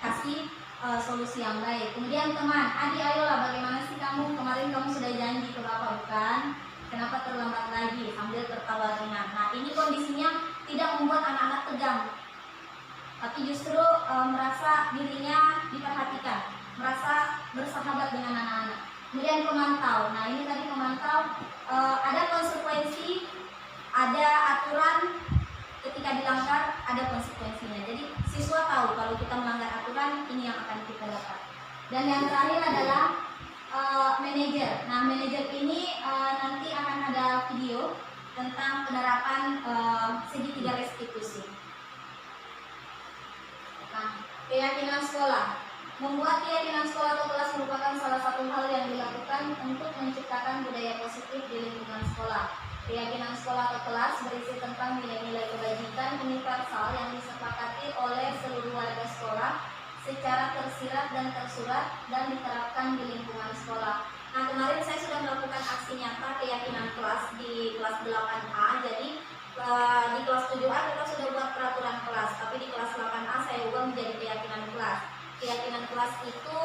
kasih solusi yang baik. Kemudian teman, adik ayolah bagaimana sih kamu? Kemarin kamu sudah janji ke bapak bukan? Kenapa terlambat lagi? Sambil tertawa ringan. Nah ini kondisinya tidak membuat anak-anak tegang, tapi justru merasa dirinya diperhatikan, merasa bersahabat dengan anak-anak. Kemudian pemantau. Nah ini tadi pemantau ada konsekuensi, ada aturan, ketika dilanggar ada konsekuensinya. Jadi siswa tahu kalau kita melanggar aturan ini yang akan kita dapat. Dan yang terakhir adalah manajer. Nah manajer ini nanti akan ada video tentang penerapan segitiga restitusi. Nah keyakinan sekolah. Membuat keyakinan sekolah atau kelas merupakan salah satu hal yang dilakukan untuk menciptakan budaya positif di lingkungan sekolah. Keyakinan sekolah atau kelas berisi tentang nilai-nilai kebajikan universal yang disepakati oleh seluruh warga sekolah secara tersirat dan tersurat dan diterapkan di lingkungan sekolah. Nah kemarin saya sudah melakukan aksi nyata keyakinan kelas di kelas 8A. Jadi di kelas 7A kita sudah buat peraturan kelas, tapi di kelas 8A saya ubah menjadi keyakinan kelas. Keyakinan kelas itu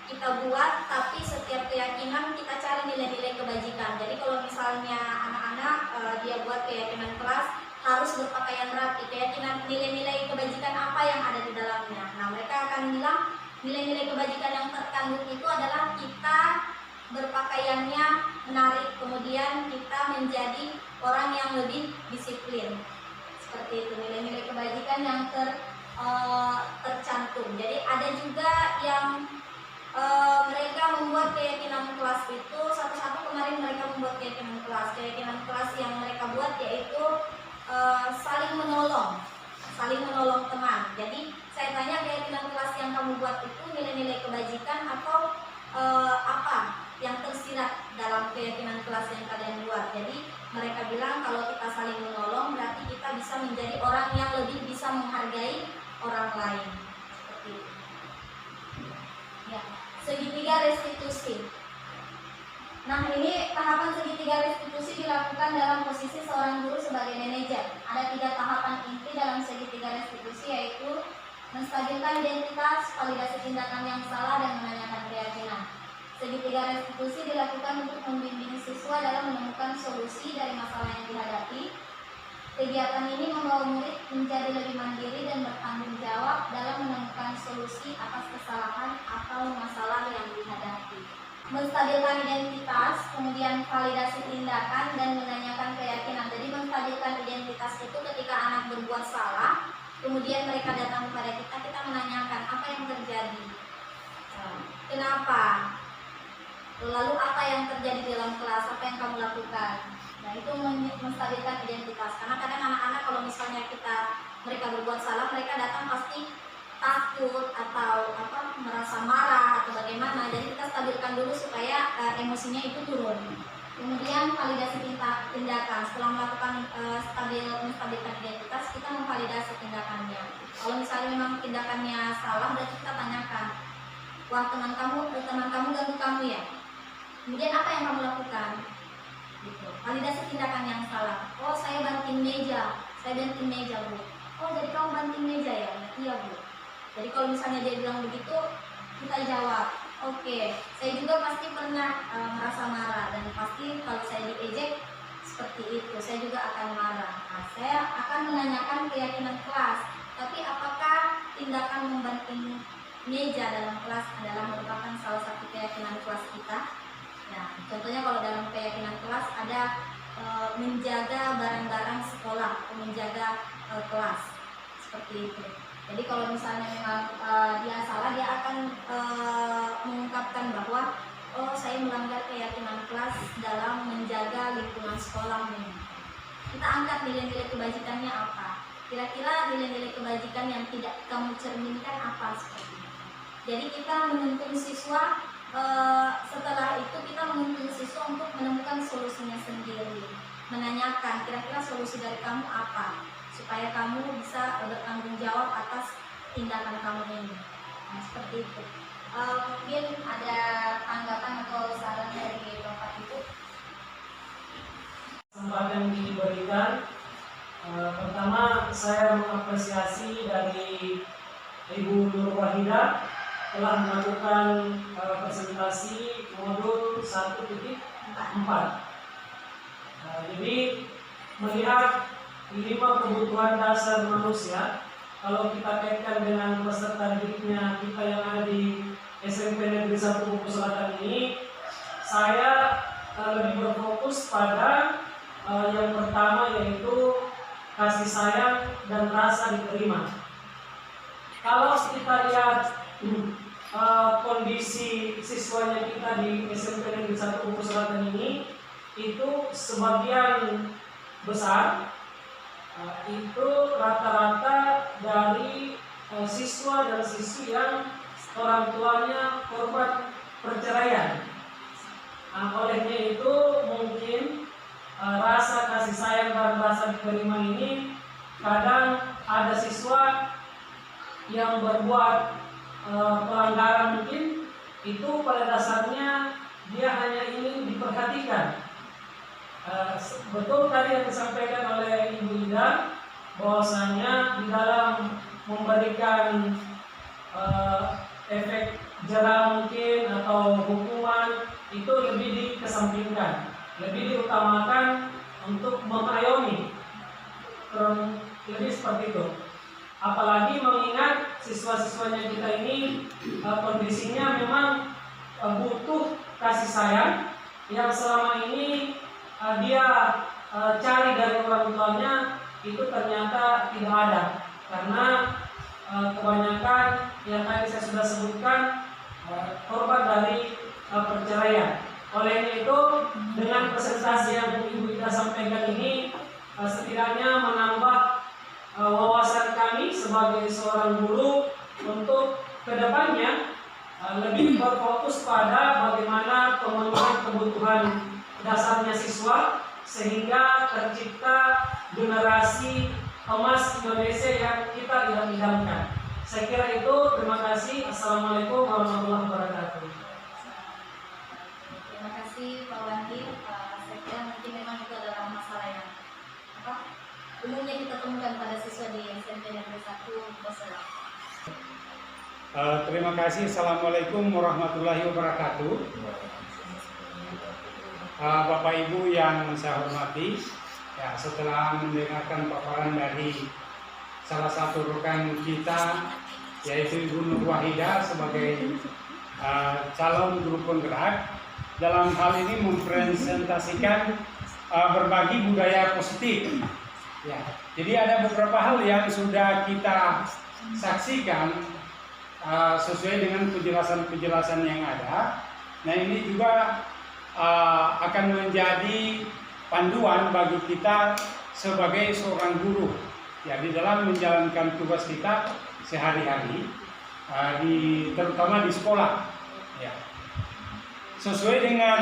kita buat, tapi setiap keyakinan kita cari nilai-nilai kebajikan. Jadi kalau misalnya anak-anak dia buat keyakinan kelas harus berpakaian rapi, keyakinan nilai-nilai kebajikan apa yang ada di dalamnya. Nah mereka akan bilang nilai-nilai kebajikan yang terkandung itu adalah kita berpakaiannya menarik, kemudian kita menjadi orang yang lebih disiplin. Seperti itu nilai-nilai kebajikan yang tercantum. Jadi ada juga yang mereka membuat keyakinan kelas itu satu-satu. Kemarin mereka membuat keyakinan kelas yang mereka buat yaitu saling menolong teman. Jadi saya tanya keyakinan kelas yang kamu buat itu nilai-nilai kebajikan atau apa yang tersirat dalam keyakinan kelas yang kalian buat. Jadi mereka bilang kalau kita saling menolong berarti kita bisa menjadi orang yang lebih bisa menghargai orang lain. Seperti itu. Ya, segitiga restitusi. Nah, ini tahapan segitiga restitusi dilakukan dalam posisi seorang guru sebagai manajer. Ada 3 tahapan inti dalam segitiga restitusi, yaitu menstabilkan identitas, validasi tindakan yang salah, dan menanyakan keyakinan. Segitiga restitusi dilakukan untuk membimbing siswa dalam menemukan solusi dari masalah yang dihadapi. Kegiatan ini membawa murid menjadi lebih mandiri dan bertanggung jawab dalam menemukan solusi atas kesalahan atau masalah yang dihadapi. Menstabilkan identitas, kemudian validasi tindakan, dan menanyakan keyakinan. Jadi menstabilkan identitas itu ketika anak berbuat salah, kemudian mereka datang kepada kita, kita menanyakan apa yang terjadi, kenapa, lalu apa yang terjadi dalam kelas, apa yang kamu lakukan. Nah, itu menstabilkan identitas. Karena kadang anak-anak kalau misalnya mereka berbuat salah, mereka datang pasti takut atau merasa marah atau bagaimana. Jadi kita stabilkan dulu supaya emosinya itu turun. Kemudian validasi tindakan. Setelah melakukan menstabilkan identitas, kita memvalidasi tindakannya. Kalau misalnya memang tindakannya salah, berarti kita tanyakan, wah teman kamu ganggu kamu ya? Kemudian apa yang kamu lakukan? Gitu. Validasi tindakan yang salah. Oh, saya banting meja Bu. Oh, jadi kamu banting meja ya? Iya Bu. Jadi kalau misalnya dia bilang begitu, kita jawab, oke, saya juga pasti pernah merasa marah, dan pasti kalau saya diejek seperti itu, saya juga akan marah. Nah, saya akan menanyakan keyakinan kelas, tapi apakah tindakan membanting meja dalam kelas adalah merupakan salah satu keyakinan kelas kita? Nah, contohnya kalau dalam keyakinan kelas ada menjaga barang-barang sekolah, menjaga kelas, seperti itu. Jadi kalau misalnya memang dia salah, dia akan mengungkapkan bahwa oh, saya melanggar keyakinan kelas dalam menjaga lingkungan sekolah ini. Kita angkat nilai-nilai kebajikannya apa? Kira-kira nilai-nilai kebajikan yang tidak kamu cerminkan apa seperti itu. Jadi kita menuntun siswa, setelah itu kita menuntun siswa untuk menemukan solusinya sendiri. Menanyakan kira-kira solusi dari kamu apa, supaya kamu bisa bertanggung jawab atas tindakan kamu ini. Nah, seperti itu. Mungkin ada tanggapan atau saran dari Bapak Ibu? Kesempatan yang diberikan, pertama saya mengapresiasi dari Ibu Nur Wahidah telah melakukan presentasi modul 1.4. Jadi melihat 5 kebutuhan dasar manusia, kalau kita kaitkan dengan peserta didiknya kita yang ada di SMP Negeri 1 Buku Selatan ini, saya lebih berfokus pada yang pertama, yaitu kasih sayang dan rasa diterima. Kalau kita lihat kondisi siswanya kita di SMP Negeri 1 Buku Selatan ini, itu sebagian besar itu rata-rata dari siswa dan siswi yang orang tuanya korban perceraian. Olehnya itu mungkin rasa kasih sayang dan rasa diterima ini, kadang ada siswa yang berbuat pelanggaran, mungkin itu pada dasarnya dia hanya ingin diperhatikan. Betul tadi yang disampaikan oleh Ibu Ida, bahwasanya di dalam memberikan efek jera mungkin atau hukuman itu lebih dikesampingkan, lebih diutamakan untuk mengayomi, lebih seperti itu. Apalagi mengingat siswa-siswanya kita ini kondisinya memang butuh kasih sayang yang selama ini dia cari dari orang tuanya, itu ternyata tidak ada, karena kebanyakan yang tadi saya sudah sebutkan korban dari perceraian. Oleh itu, dengan presentasi yang Ibu Ida sampaikan ini, setidaknya menambah wawasan kami sebagai seorang guru untuk kedepannya lebih berfokus pada bagaimana pemenuhan kebutuhan dasarnya siswa, sehingga tercipta generasi emas Indonesia yang kita idam-idamkan. Saya kira itu. Terima kasih. Assalamualaikum warahmatullahi wabarakatuh. Terima kasih Pak umumnya kita temukan pada siswa di SMP Negeri 1 Boselang. Terima kasih. Assalamualaikum warahmatullahi wabarakatuh. Bapak Ibu yang saya hormati, ya, setelah mendengarkan paparan dari salah satu rekan kita, yaitu Ibu Nur Wahidah sebagai calon guru penggerak, dalam hal ini mempresentasikan berbagi budaya positif. Ya, jadi ada beberapa hal yang sudah kita saksikan sesuai dengan penjelasan-penjelasan yang ada. Nah, ini juga akan menjadi panduan bagi kita sebagai seorang guru, ya, di dalam menjalankan tugas kita sehari-hari, terutama di sekolah, ya. Sesuai dengan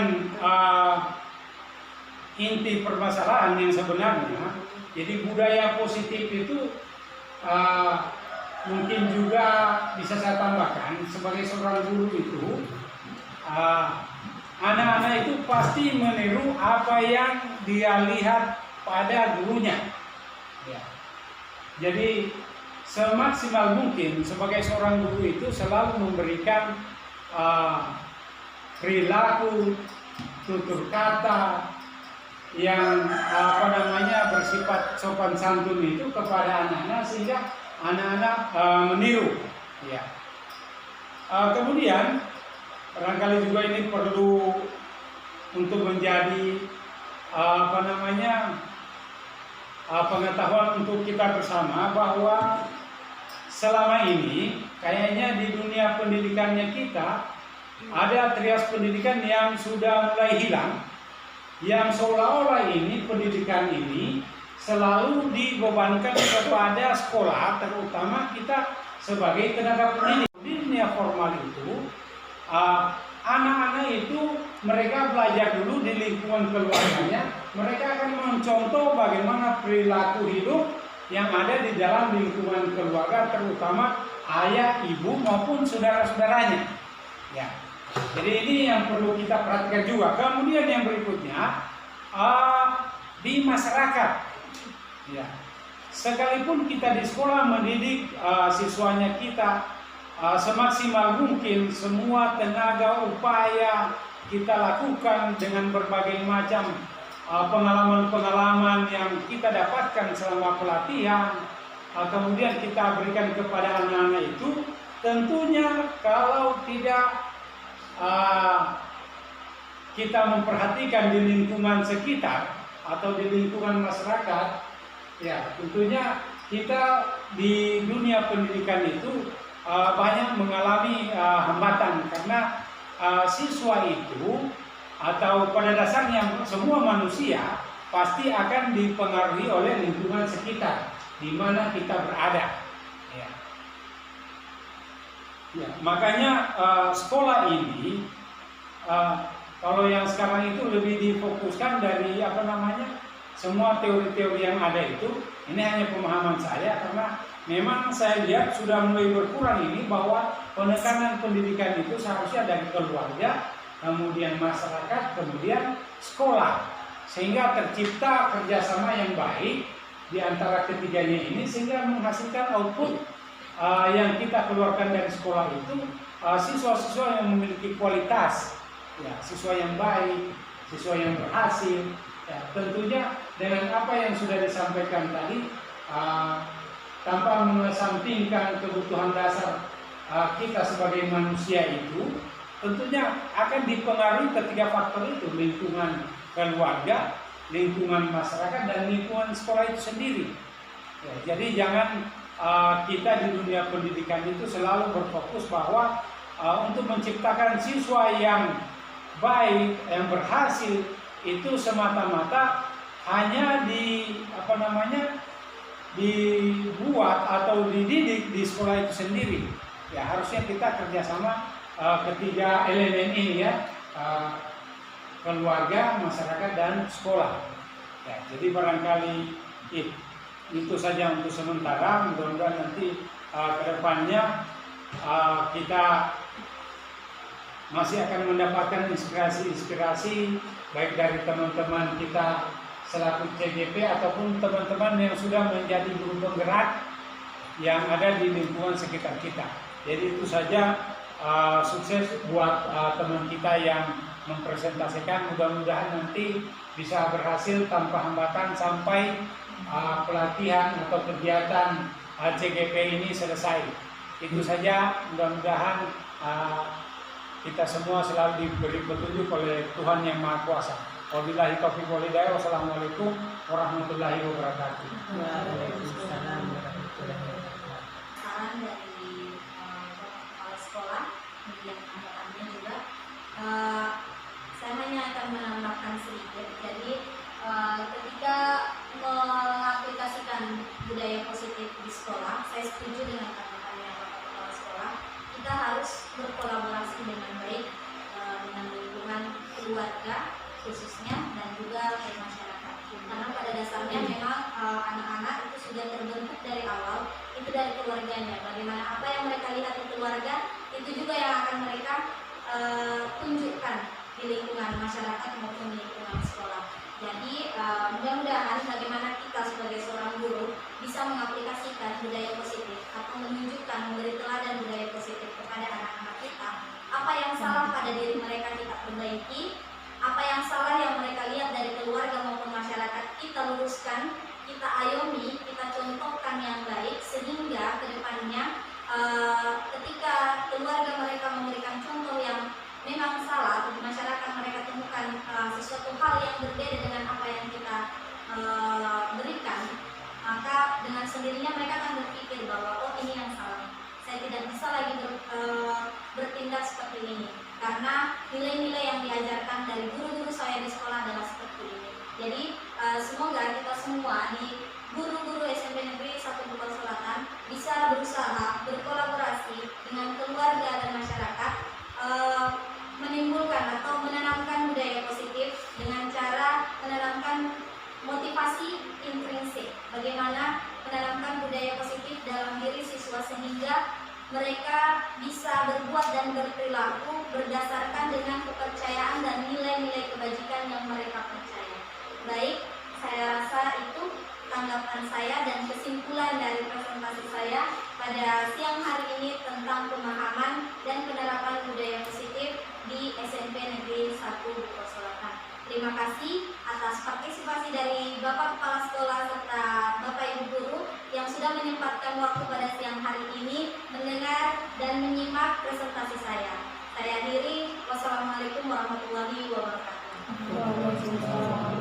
inti permasalahan yang sebenarnya, jadi budaya positif itu mungkin juga bisa saya tambahkan sebagai seorang guru itu, anak-anak itu pasti meniru apa yang dia lihat pada gurunya. Ya. Jadi semaksimal mungkin sebagai seorang guru itu selalu memberikan perilaku, tutur kata yang bersifat sopan santun itu kepada anak-anak sehingga anak-anak meniru. Ya. Kemudian barangkali juga ini perlu untuk menjadi pengetahuan untuk kita bersama bahwa selama ini kayaknya di dunia pendidikannya kita ada trias pendidikan yang sudah mulai hilang, yang seolah-olah ini pendidikan ini selalu dibebankan kepada sekolah, terutama kita sebagai tenaga pendidik. Di dunia formal itu anak-anak itu mereka belajar dulu di lingkungan keluarganya, mereka akan mencontoh bagaimana perilaku hidup yang ada di dalam lingkungan keluarga, terutama ayah, ibu maupun saudara-saudaranya. Ya. Jadi ini yang perlu kita perhatikan juga. Kemudian yang berikutnya di masyarakat. Ya. Sekalipun kita di sekolah mendidik siswanya kita semaksimal mungkin, semua tenaga upaya kita lakukan dengan berbagai macam pengalaman-pengalaman yang kita dapatkan selama pelatihan, kemudian kita berikan kepada anak-anak itu. Tentunya kalau tidak kita memperhatikan di lingkungan sekitar atau di lingkungan masyarakat, ya tentunya kita di dunia pendidikan itu banyak mengalami hambatan, karena siswa itu atau pada dasarnya semua manusia pasti akan dipengaruhi oleh lingkungan sekitar di mana kita berada. Ya. Ya, makanya sekolah ini kalau yang sekarang itu lebih difokuskan dari semua teori-teori yang ada itu. Ini hanya pemahaman saya, karena memang saya lihat sudah mulai berkurang ini bahwa penekanan pendidikan itu seharusnya dari keluarga, kemudian masyarakat, kemudian sekolah, sehingga tercipta kerjasama yang baik di antara ketiganya ini, sehingga menghasilkan output yang kita keluarkan dari sekolah itu siswa-siswa yang memiliki kualitas, ya, siswa yang baik, siswa yang berhasil. Ya, tentunya dengan apa yang sudah disampaikan tadi, tanpa mengesampingkan kebutuhan dasar kita sebagai manusia itu, tentunya akan dipengaruhi ketiga faktor itu: lingkungan keluarga, lingkungan masyarakat, dan lingkungan sekolah itu sendiri. Ya, jadi jangan kita di dunia pendidikan itu selalu berfokus bahwa untuk menciptakan siswa yang baik, yang berhasil, itu semata-mata hanya dibuat atau dididik di sekolah itu sendiri. Ya, harusnya kita kerjasama ketiga elemen ini, ya, keluarga, masyarakat, dan sekolah. Ya, jadi barangkali itu saja untuk sementara. Mudah-mudahan nanti ke depannya kita masih akan mendapatkan inspirasi-inspirasi baik dari teman-teman kita selaku CGP ataupun teman-teman yang sudah menjadi guru penggerak yang ada di lingkungan sekitar kita. Jadi itu saja sukses buat teman kita yang mempresentasikan. Mudah-mudahan nanti bisa berhasil tanpa hambatan sampai pelatihan atau kegiatan CGP ini selesai. Itu saja, mudah-mudahan kita semua selalu diberi petunjuk oleh Tuhan Yang Maha Kuasa. Wabillahi taufiq wal hidayah. Wassalamualaikum warahmatullahi wabarakatuh. Waalaikumsalam warahmatullahi wabarakatuh. Saran dari kepala sekolah, kemudian anggapannya juga, saya hanya akan menambahkan sedikit. Jadi ketika mengaplikasikan budaya positif di sekolah, saya setuju dengan kata-katanya Bapak Kepala Sekolah. Kita harus berkolaborasi dengan baik dengan lingkungan keluarga khususnya dan juga ke masyarakat. Karena pada dasarnya memang anak-anak itu sudah terbentuk dari awal, itu dari keluarganya. Bagaimana apa yang mereka lihat di keluarga, itu juga yang akan mereka tunjukkan di lingkungan masyarakat maupun di lingkungan sekolah. Jadi mudah-mudahan bagaimana kita sebagai seorang guru bisa mengaplikasikan budaya positif atau menunjukkan, memberi teladan budaya positif kepada anak-anak kita. Apa yang salah pada diri mereka kita perbaiki, apa yang salah yang mereka lihat dari keluarga maupun masyarakat kita luruskan, kita ayomi, kita contohkan yang baik, sehingga kedepannya ketika keluarga mereka memberikan contoh yang memang salah, atau di masyarakat mereka temukan sesuatu hal yang berbeda dengan apa yang kita berikan, maka dengan sendirinya mereka akan berpikir bahwa oh ini yang salah, saya tidak bisa lagi bertindak seperti ini, karena nilai-nilai yang diajarkan dari guru-guru saya di sekolah adalah seperti ini. Jadi semoga kita semua di guru-guru SMP Negeri 1 Bogor Selatan bisa berusaha berkolaborasi dengan keluarga dan masyarakat, menimbulkan atau menanamkan budaya positif dengan cara menanamkan motivasi intrinsik. Bagaimana menanamkan budaya positif dalam diri siswa sehingga mereka bisa berbuat dan berperilaku berdasarkan dengan kepercayaan dan nilai-nilai kebajikan yang mereka percaya. Baik, saya rasa itu tanggapan saya dan kesimpulan dari presentasi saya pada siang hari ini tentang pemahaman dan penerapan budaya positif di SMP Negeri 1 Bogor Selatan. Terima kasih atas partisipasi dari Bapak Kepala Sekolah serta Bapak Ibu Guru yang sudah menyempatkan waktu pada siang hari ini mendengar dan menyimak presentasi saya. Saya akhiri. Wassalamualaikum warahmatullahi wabarakatuh. Waalaikumsalam.